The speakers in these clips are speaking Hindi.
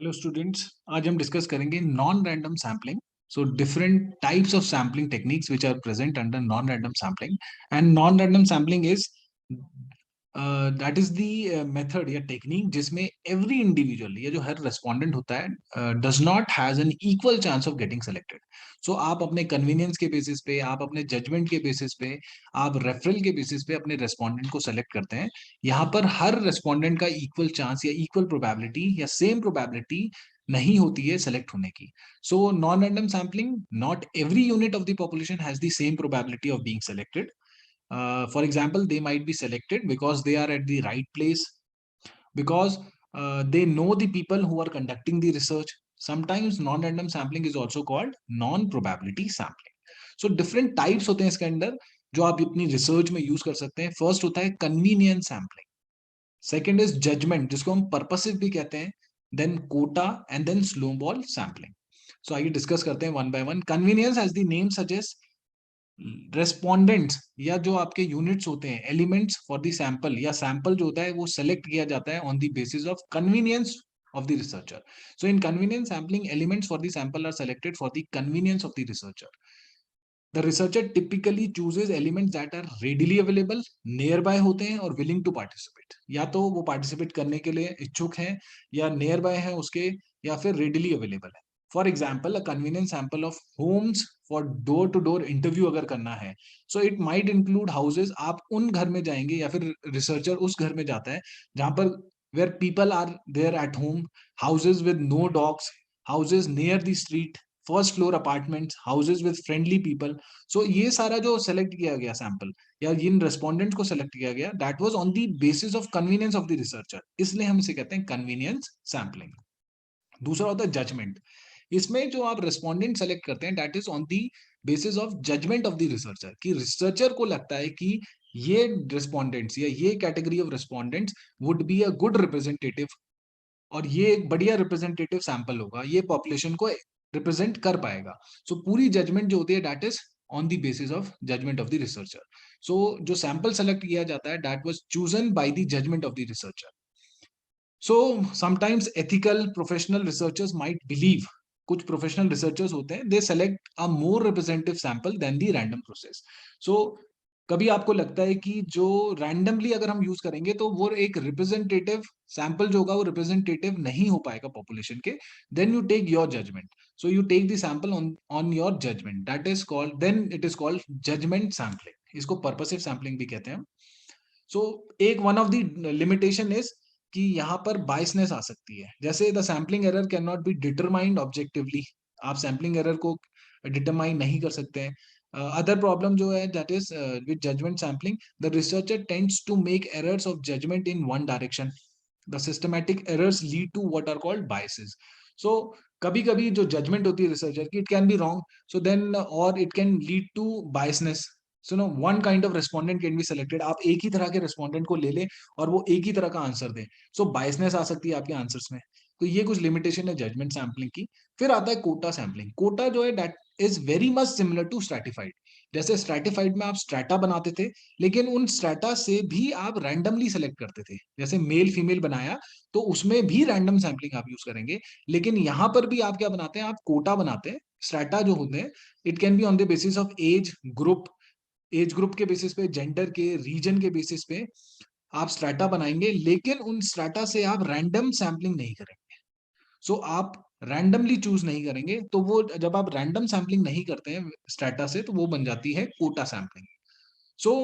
हेलो स्टूडेंट्स, आज हम डिस्कस करेंगे non random sampling. So different types of sampling techniques which are present under non random sampling. And non random sampling is that is the method या टेक्निक जिसमें एवरी इंडिविजुअल या जो हर रेस्पोंडेंट होता है does not has an equal chance of getting selected. So आप अपने कन्वीनियंस के बेसिस पे, आप अपने जजमेंट के बेसिस पे, आप रेफरल के बेसिस पे अपने रेस्पोंडेंट को सेलेक्ट करते हैं. यहाँ पर हर रेस्पोंडेंट का इक्वल चांस या इक्वल प्रोबेबिलिटी या सेम प्रोबेबिलिटी नहीं होती है सेलेक्ट होने की. So non random sampling, not every unit of the population has the same probability of being selected. For example, they might be selected because they are at the right place, because they know the people who are conducting the research. Sometimes non-random sampling is also called non-probability sampling. So different types होते हैं इसके अंदर जो आप अपनी रिसर्च में यूज कर सकते हैं. फर्स्ट होता है convenience sampling. Second is judgement, जिसको हम पर्पसिव भी कहते हैं. Then quota and then slow ball sampling. So आइए डिस्कस करते हैं one by one. Convenience as the name suggest, respondents या जो आपके यूनिट्स होते हैं, एलिमेंट्स फॉर द सैंपल या सैंपल जो होता है वो सेलेक्ट किया जाता है on the basis of convenience of the researcher. So in convenience sampling, elements for the sample are selected for the convenience of the researcher. The researcher typically chooses elements that are readily available, nearby होते हैं और willing to participate. या तो वो participate करने के लिए इच्छुक हैं या nearby हैं उसके, या फिर readily available है. For example, a convenient sample of homes for door to door interview अगर करना है, so it might include houses. आप उन घर में जाएंगे या फिर researcher उस घर में जाता है जहां पर where people are there at home, houses with no dogs, houses near the street, first floor apartments, houses with friendly people. So ये सारा जो सेलेक्ट किया गया सैंपल या जिन रेस्पोंडेंट्स को सेलेक्ट किया गया, that was on the basis of convenience of the researcher. इसलिए हम इसे कहते हैं कन्वीनियंस सैंपलिंग. दूसरा होता है जजमेंट. इसमें जो आप रेस्पोंडेंट सेलेक्ट करते हैं, that is on the basis of judgement of the researcher, कि रिसर्चर को लगता है कि ये रेस्पोंडेंट्स या ये category of respondents would be a good representative और ये एक बढ़िया रिप्रेजेंटेटिव सैंपल होगा, ये पॉपुलेशन को रिप्रेजेंट कर पाएगा. सो पूरी जजमेंट जो होती है that is on the basis of judgement of the researcher. So जो सैंपल सेलेक्ट किया जाता है that was chosen by the judgement of the researcher. So sometimes ethical professional researchers might believe, कुछ प्रोफेशनल रिसर्चर्स होते हैं, they select a more representative sample than the random process. So कभी आपको लगता है कि जो रैंडमली अगर हम यूज करेंगे तो वो एक रिप्रेजेंटेटिव सैंपल जो होगा वो रिप्रेजेंटेटिव नहीं हो पाएगा पॉपुलेशन के, then you take your judgement. So you take the sample on on your judgement, that is called, then it is called judgement sampling. इसको पर्पसिव सैम्पलिंग भी कहते हैं हम. सो एक one of the limitation is कि यहाँ पर बायसनेस आ सकती है. जैसे the sampling error can not be determined objectively, आप सैम्पलिंग एरर को डिटरमाइन नहीं कर सकते हैं. अदर प्रॉब्लम जो है that is with judgement sampling, the researcher tends to make errors of judgement in one direction. The systematic errors lead to what are called biases. So कभी कभी जो जजमेंट होती है रिसर्चर की, it can be wrong, so then और it can lead to biasness. So no one kind of respondent can be selected, आप एक ही तरह के रेस्पोंडेंट को ले लें और वो एक ही तरह का आंसर दें, सो बायसनेस आ सकती है आपके आंसर्स में. तो ये कुछ लिमिटेशन है जजमेंट सैम्पलिंग की. फिर आता है कोटा सैम्पलिंग. कोटा जो है that is very much similar to stratified. जैसे स्ट्रैटिफाइड में आप स्ट्रैटा बनाते थे, लेकिन उन स्ट्रैटा से भी आप रैंडमली सेलेक्ट करते थे. जैसे मेल फीमेल बनाया तो उसमें भी रैंडम सैम्पलिंग आप यूज करेंगे, लेकिन यहां पर भी आप क्या बनाते हैं, आप कोटा बनाते हैं. स्ट्रैटा जो होते हैं, it can be on the basis of age group, age group के बेसिस पे, जेंडर के, रीजन के बेसिस पे आप स्ट्रैटा बनाएंगे, लेकिन उन स्ट्रैटा से आप रैंडम सैम्पलिंग नहीं करेंगे. सो आप रैंडमली चूज नहीं करेंगे, तो वो जब आप रैंडम सैम्पलिंग नहीं करते हैं स्ट्रैटा से, तो वो बन जाती है quota sampling. So,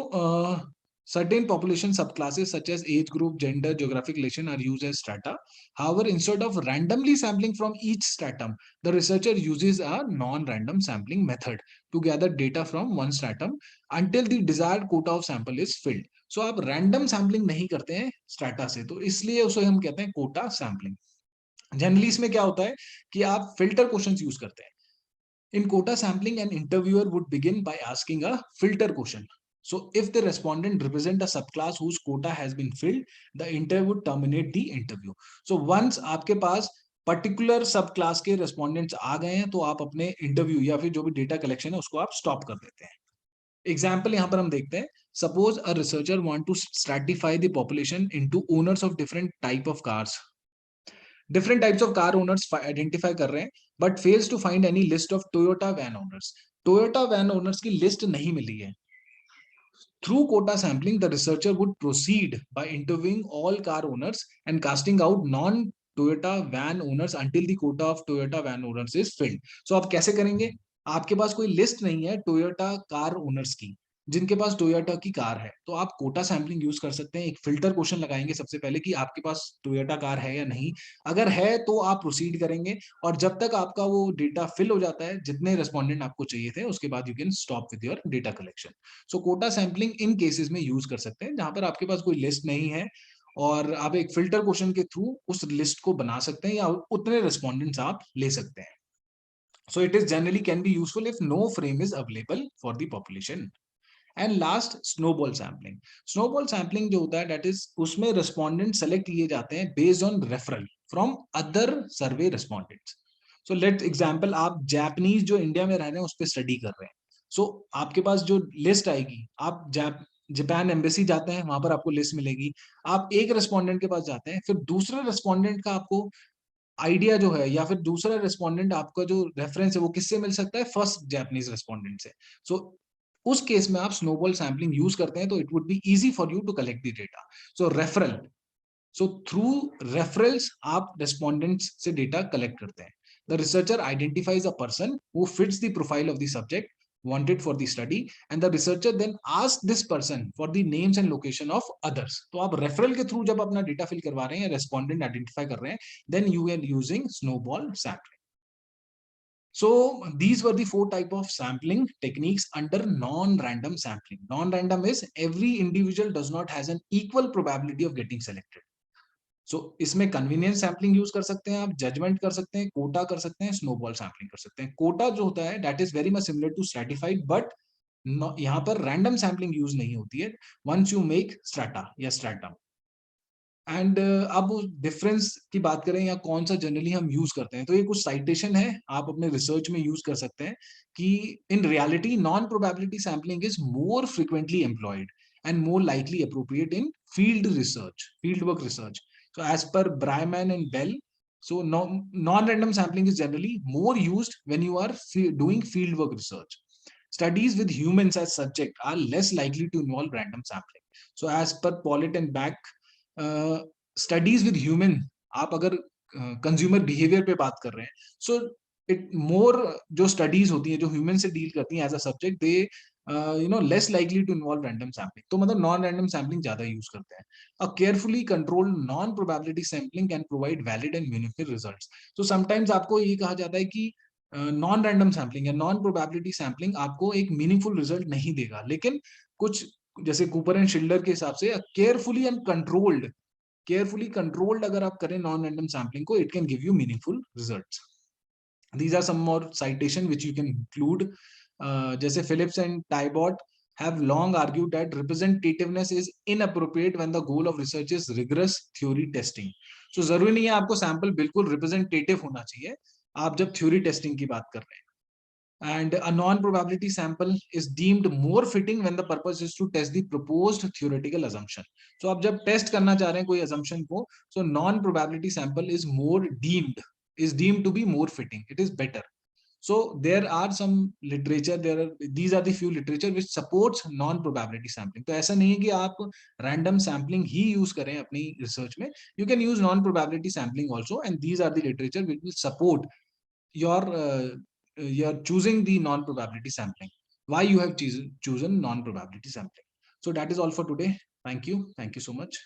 certain population subclasses such as age group, gender, geographic relation are used as strata. However, instead of randomly sampling from each stratum, the researcher uses a non-random sampling method to gather data from one stratum until the desired quota of sample is filled. So, आप random sampling नहीं करते हैं strata से, तो इसलिए उसे हम कहते हैं quota sampling. जनरली इसमें क्या होता है कि आप filter questions यूज करते हैं. In quota sampling, an interviewer would begin by asking a filter question. So, if the respondent represent a subclass whose quota has been filled, the interview would terminate the interview. So, once आपके पास पर्टिकुलर सब क्लास के रेस्पोंडेंट्स आ गए हैं, तो आप अपने इंटरव्यू या फिर जो भी डेटा कलेक्शन है उसको आप स्टॉप कर देते हैं. एग्जाम्पल यहां पर हम देखते हैं. Suppose a researcher want to stratify the population into owners of different type of cars. Different types of car owners identify कर रहे हैं, but fails to find any list of Toyota van owners. Toyota van owners की लिस्ट नहीं मिली है। Through quota sampling, the researcher would proceed by interviewing all car owners and casting out non-Toyota van owners until the quota of Toyota van owners is filled. So आप कैसे करेंगे? आपके पास कोई लिस्ट नहीं है टोयोटा कार ओनर्स की जिनके पास टोयोटा की कार है, तो आप कोटा सैम्पलिंग यूज कर सकते हैं। एक फिल्टर क्वेश्चन लगाएंगे सबसे पहले कि आपके पास टोयोटा कार है या नहीं। अगर है तो आप प्रोसीड करेंगे, और जब तक आपका वो डेटा फिल हो जाता है, जितने रेस्पॉन्डेंट आपको चाहिए थे, उसके बाद you can stop with your data collection. So quota sampling in cases में यूज कर सकते हैं जहां पर आपके पास कोई लिस्ट नहीं है, और आप एक फिल्टर क्वेश्चन के थ्रू उस लिस्ट को बना सकते हैं, या उतने रेस्पॉन्डेंट्स आप ले सकते हैं। So it is generally can be useful if no frame is available for the population. And last snowball sampling. Snowball sampling जो होता है दैट इज उसमें रेस्पॉन्डेंट सेलेक्ट किए जाते हैं based on referral from other survey respondents. So let's example, आप जापानीज जो इंडिया में रह रहे हैं उस पर स्टडी कर रहे हैं। सो आपके पास जो लिस्ट आएगी, आप जापान एम्बेसी जाते हैं, वहां पर आपको लिस्ट मिलेगी। आप एक रेस्पॉन्डेंट के पास जाते हैं, फिर दूसरे रेस्पॉन्डेंट का आपको आइडिया जो है, या फिर दूसरा रेस्पॉन्डेंट आपका जो रेफरेंस है वो किससे मिल सकता है? फर्स्ट जापानीज रेस्पॉन्डेंट से। सो उस केस में आप स्नोबॉल सैम्पलिंग यूज करते हैं, तो it would be easy for you to collect the data. So referral, so through referrals आप रेस्पॉन्डेंट्स से डेटा कलेक्ट करते हैं। The researcher identifies a person who fits the profile of the subject wanted for the study, and the researcher then ask this person for the names and location of others. तो आप रेफरल के थ्रू जब अपना डेटा फिल करवा रहे हैं, रेस्पॉन्डेंट आइडेंटिफाई कर रहे हैं, then you are using snowball sampling. So these were the 4 type of sampling techniques under non-random sampling. Non-random is every individual does not has an equal probability of getting selected. So इसमें कन्वीनियंस सैम्पलिंग यूज कर सकते हैं, आप जजमेंट कर सकते हैं, कोटा कर सकते हैं, स्नोबॉल सैम्पलिंग कर सकते हैं। कोटा जो होता है that is very much similar to stratified, but यहाँ पर रैंडम सैम्पलिंग यूज नहीं होती है वंस यू मेक स्ट्रैटा या स्ट्रैटम। एंड अब डिफरेंस की बात करें या कौन सा जनरली हम यूज करते हैं, तो ये कुछ साइटेशन है, आप अपने रिसर्च में यूज कर सकते हैं कि in reality non probability sampling is more frequently employed and more likely appropriate in field research, field work research. So as per Bryman and Bell, so non-random sampling is generally more used when you are doing fieldwork research. Studies with humans as subject are less likely to involve random sampling. So as per Pollitt and Back, studies with human, आप अगर कंज्यूमर बिहेवियर पे बात कर रहे हैं, सो इट मोर जो स्टडीज होती हैं जो ह्यूमन से डील करती हैं as a subject, they less likely to involve random sampling, तो मतलब नॉन रैंडम सैम्पलिंग ज्यादा यूज करते हैं। A carefully controlled non probability sampling can provide valid and meaningful results. तो समटाइम्स आपको ये कहा जाता है कि नॉन रैंडम सैम्पलिंग या नॉन प्रोबेबिलिटी सैम्पलिंग आपको एक मीनिंगफुल रिजल्ट नहीं देगा, लेकिन कुछ जैसे कूपर एंड शिल्डर के हिसाब से केयरफुली कंट्रोल्ड अगर आप करें नॉन रैंडम सैम्पलिंग को, it can give you meaningful results. These are some more citation which you can include. जैसे Phillips and Tybalt have long argued that representativeness is inappropriate when the goal of research is rigorous theory testing. So जरूरी नहीं है आपको सैंपल बिल्कुल रिप्रेजेंटेटिव होना चाहिए आप जब थ्योरी टेस्टिंग की बात कर रहे हैं। And a non-probability sample is deemed more fitting when the purpose is to test the proposed theoretical assumption. So आप जब टेस्ट करना चाह रहे हैं कोई assumption को, so non-probability sample is deemed to be more fitting. It is better. So there are some literature, these are the few literature which supports non-probability sampling. तो ऐसा नहीं है कि आप random sampling ही use करें अपनी research में, you can use non-probability sampling also, and these are the literature which will support your you're choosing the non-probability sampling, why you have chosen non-probability sampling. So that is all for today. Thank you so much.